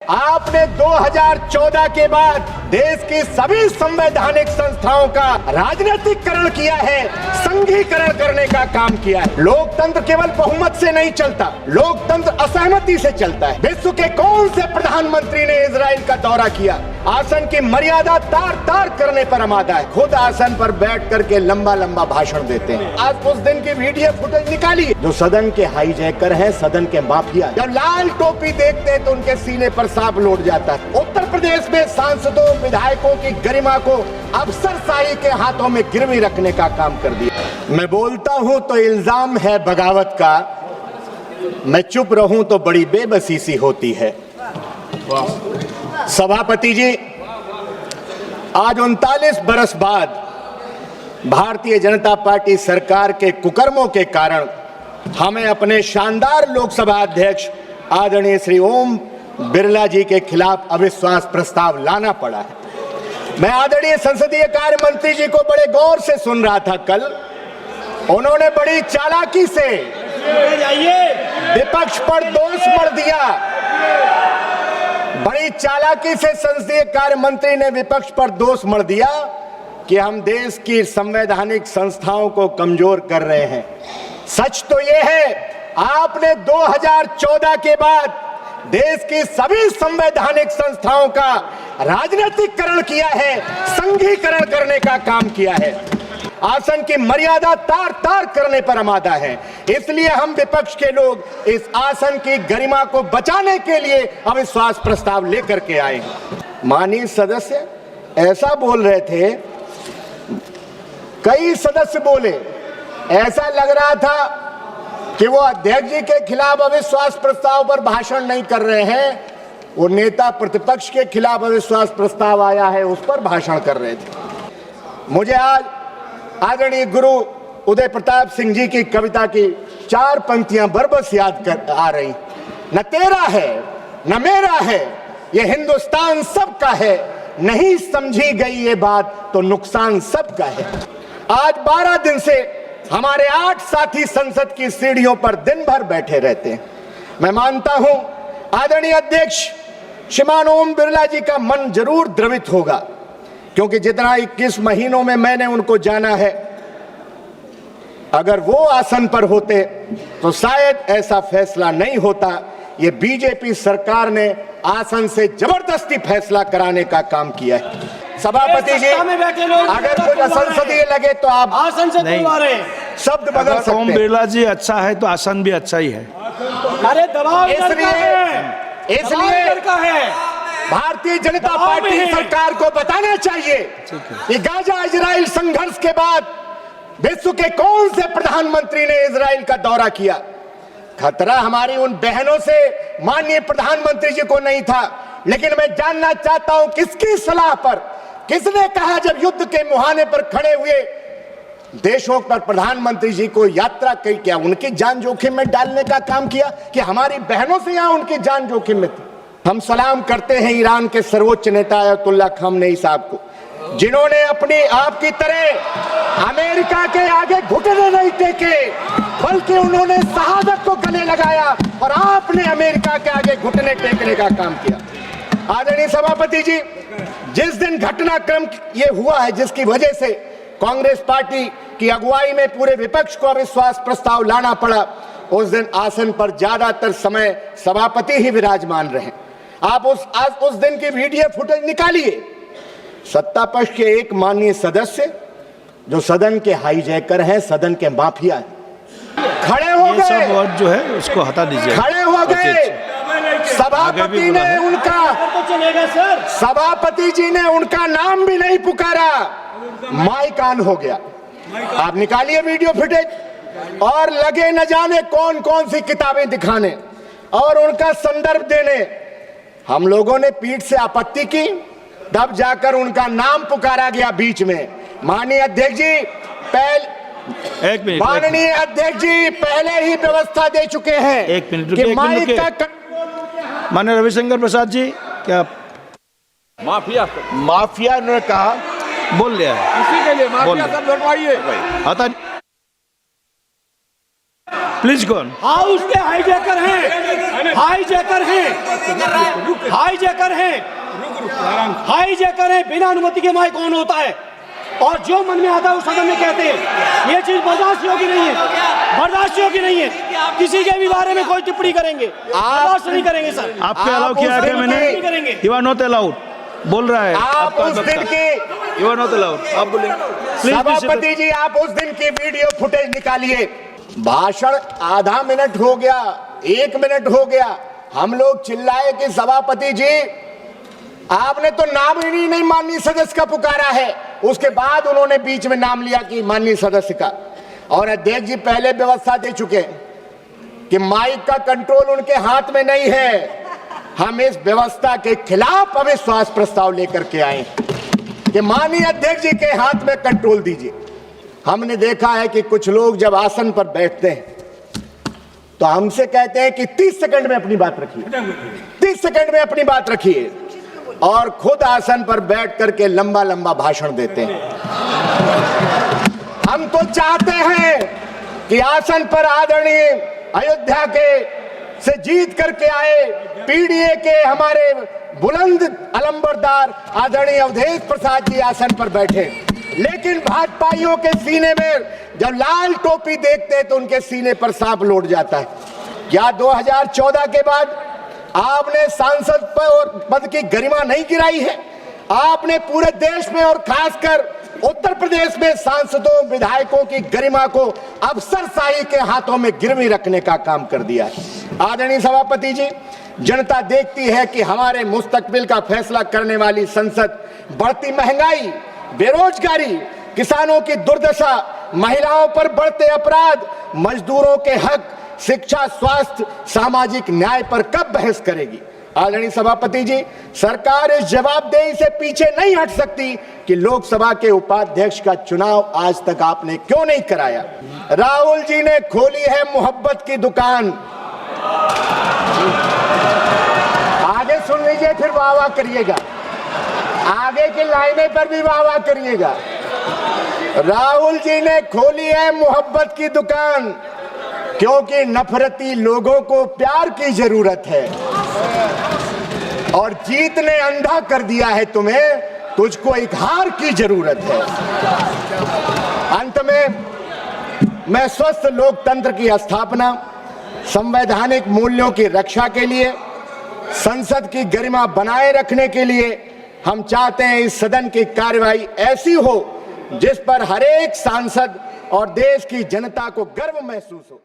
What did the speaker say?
आपने 2014 के बाद देश की सभी संवैधानिक संस्थाओं का राजनीतिकरण किया है, संघीकरण करने का काम किया है। लोकतंत्र केवल बहुमत से नहीं चलता, लोकतंत्र असहमति से चलता है। विश्व के कौन से प्रधानमंत्री ने इजराइल का दौरा किया? आसन की मर्यादा तार तार करने पर आमादा है, खुद आसन पर बैठ करके लंबा लंबा भाषण देते हैं। आज उस दिन की वीडियो फुटेज निकालिए जो सदन के हाईजैकर हैं, सदन के माफिया। जब लाल टोपी देखते हैं तो उनके सीने पर सांप लौट जाता है। उत्तर प्रदेश में सांसदों विधायकों की गरिमा को अफसरशाही के हाथों में गिरवी रखने का काम कर दिया। मैं बोलता हूं तो इल्जाम है बगावत का, मैं चुप रहूं तो बड़ी बेबसी सी होती है। सभापति जी, आज 39 बरस बाद भारतीय जनता पार्टी सरकार के कुकर्मों के कारण हमें अपने शानदार लोकसभा अध्यक्ष आदरणीय श्री ओम बिरला जी के खिलाफ अविश्वास प्रस्ताव लाना पड़ा है। मैं आदरणीय संसदीय कार्य मंत्री जी को बड़े गौर से सुन रहा था कल। उन्होंने बड़ी चालाकी से विपक्ष पर दोष मढ़ दिया। बड़ी चालाकी से संसदीय कार्य मंत्री ने विपक्ष पर दोष मढ़ दिया कि हम देश की संवैधानिक संस्थाओं को कमजोर कर रहे हैं। सच तो यह है, आपने 2014 के बाद देश की सभी संवैधानिक संस्थाओं का राजनीतिकरण किया है, संघीकरण करने का काम किया है। आसन की मर्यादा तार तार करने पर आमादा है। इसलिए हम विपक्ष के लोग इस आसन की गरिमा को बचाने के लिए अविश्वास प्रस्ताव लेकर के आए हैं। माननीय सदस्य ऐसा बोल रहे थे, कई सदस्य बोले, ऐसा लग रहा था कि वो अध्यक्ष जी के खिलाफ अविश्वास प्रस्ताव पर भाषण नहीं कर रहे हैं, वो नेता प्रतिपक्ष के खिलाफ अविश्वास प्रस्ताव आया है उस पर भाषण कर रहे थे। मुझे आज आदरणीय गुरु उदय प्रताप सिंह जी की कविता की 4 पंक्तियां बरबस याद कर आ रही। न तेरा है न मेरा है, ये हिंदुस्तान सबका है, नहीं समझी गई ये बात तो नुकसान सबका है। आज 12 दिन से हमारे 8 साथी संसद की सीढ़ियों पर दिन भर बैठे रहते हैं। मैं मानता हूं आदरणीय अध्यक्ष श्रीमान ओम बिरला जी का मन जरूर द्रवित होगा, क्योंकि जितना 21 महीनों में मैंने उनको जाना है, अगर वो आसन पर होते तो शायद ऐसा फैसला नहीं होता। ये बीजेपी सरकार ने आसन से जबरदस्ती फैसला कराने का काम किया है। सभापति जी, अगर कुछ असंसदीय लगे तो आप आसन से शब्द बदल सकते हैं। ओम बिरला जी अच्छा है तो आसन भी अच्छा ही है। अरे दबाव इसलिए भारतीय जनता पार्टी सरकार को बताना चाहिए कि गाजा इजराइल संघर्ष के बाद विश्व के कौन से प्रधानमंत्री ने इजराइल का दौरा किया। खतरा हमारी उन बहनों से माननीय प्रधानमंत्री जी को नहीं था, लेकिन मैं जानना चाहता हूं किसकी सलाह पर, किसने कहा जब युद्ध के मुहाने पर खड़े हुए देशों पर प्रधानमंत्री जी को यात्रा की, क्या उनकी जान जोखिम में डालने का काम किया कि हमारी बहनों से यहां उनकी जान जोखिम में थी। हम सलाम करते हैं ईरान के सर्वोच्च नेता अयतुल्ला खamenei साहब को, जिन्होंने अपनी आपकी तरह अमेरिका के आगे घुटने नहीं टेके, बल्कि उन्होंने शहादत को गले लगाया और आपने अमेरिका के आगे घुटने टेकने का काम किया। आदरणीय सभापति जी, जिस दिन घटनाक्रम ये हुआ है जिसकी वजह से कांग्रेस पार्टी की अगुवाई में पूरे विपक्ष को अविश्वास प्रस्ताव लाना पड़ा, उस दिन आसन पर ज्यादातर समय सभापति ही विराजमान रहे। आप उस दिन की वीडियो फुटेज निकालिए। सत्ता पक्ष के एक माननीय सदस्य जो सदन के हाईजैकर हैं, सदन के माफिया हैं, खड़े हो गए। सब वर्ड जो है उसको हटा दीजिए। खड़े हो गए। सभापति ने सभापति जी ने उनका नाम भी नहीं पुकारा, माइक ऑन हो गया। आप निकालिए वीडियो फुटेज और लगे न जाने कौन कौन सी किताबें दिखाने और उनका संदर्भ देने। हम लोगों ने पीठ से आपत्ति की, तब जाकर उनका नाम पुकारा गया बीच में। माननीय अध्यक्ष जी माननीय अध्यक्ष जी पहले ही व्यवस्था दे चुके हैं। एक मिनट कि माइक का माननीय रविशंकर प्रसाद जी, क्या माफिया उन्होंने कहा, बोल लिया है, इसी के लिए माफिया सब लौटवाइए। हटा प्लीज कौन? हाउस के हाईजैकर हैं, हाईजैकर हैं, हाईजैकर हैं, हाईजैकर हैं। बिना अनुमति के माई कौन होता है? और जो मन में आता है उस सदन में कहते हैं। ये चीज बर्दाश्त योग्य नहीं है, बर्दाश्त योग्य नहीं है। किसी के भी बारे में कोई टिप्पणी करेंगे, बर्दाश्त नहीं करेंगे सर। आपके अलाउ किया क्या मैंने? यू आर नॉट अलाउड बोल रहा है। आप उस दिन की, यू आर नॉट अलाउड, आप बोलिए। सभापति जी आप उस दिन की वीडियो फुटेज निकालिए। भाषण आधा मिनट हो गया, 1 मिनट हो गया, हम लोग चिल्लाए कि सभापति जी आपने तो नाम ही नहीं माननीय सदस्य का पुकारा है। उसके बाद उन्होंने बीच में नाम लिया कि माननीय सदस्य का। और अध्यक्ष जी पहले व्यवस्था दे चुके हैं कि माइक का कंट्रोल उनके हाथ में नहीं है। हम इस व्यवस्था के खिलाफ अविश्वास प्रस्ताव लेकर के आए कि माननीय अध्यक्ष जी के हाथ में कंट्रोल दीजिए। हमने देखा है कि कुछ लोग जब आसन पर बैठते हैं तो हमसे कहते हैं कि 30 सेकंड में अपनी बात रखिए, 30 सेकंड में अपनी बात रखिए, और खुद आसन पर बैठ करके लंबा लंबा भाषण देते हैं। हम तो चाहते हैं कि आसन पर आदरणीय अयोध्या के से जीत करके आए पीडीए के हमारे बुलंद अलंबरदार आदरणीय अवधेश प्रसाद जी आसन पर बैठे। लेकिन भाजपाइयों के सीने में जब लाल टोपी देखते हैं तो उनके सीने पर सांप लौट जाता है। क्या 2014 के बाद आपने सांसद पद की गरिमा नहीं गिराई है? आपने पूरे देश में और खासकर उत्तर प्रदेश में सांसदों विधायकों की गरिमा को अफसरशाही के हाथों में गिरवी रखने का काम कर दिया है। आदरणीय सभापति जी, जनता देखती है कि हमारे मुस्तकबिल का फैसला करने वाली संसद बढ़ती महंगाई, बेरोजगारी, किसानों की दुर्दशा, महिलाओं पर बढ़ते अपराध, मजदूरों के हक, शिक्षा, स्वास्थ्य, सामाजिक न्याय पर कब बहस करेगी? आदरणीय सभापति जी, सरकार इस जवाबदेही से पीछे नहीं हट सकती कि लोकसभा के उपाध्यक्ष का चुनाव आज तक आपने क्यों नहीं कराया। राहुल जी ने खोली है मोहब्बत की दुकान। आगे सुन लीजिए, फिर वाह वाह करिएगा, आगे की लाइनें पर भी वाह वाह करिएगा। राहुल जी ने खोली है मोहब्बत की दुकान, क्योंकि नफरती लोगों को प्यार की जरूरत है और जीत ने अंधा कर दिया है तुम्हें, तुझको एक हार की जरूरत है। अंत में मैं स्वस्थ लोकतंत्र की स्थापना, संवैधानिक मूल्यों की रक्षा के लिए, संसद की गरिमा बनाए रखने के लिए हम चाहते हैं इस सदन की कार्यवाही ऐसी हो जिस पर हर एक सांसद और देश की जनता को गर्व महसूस हो।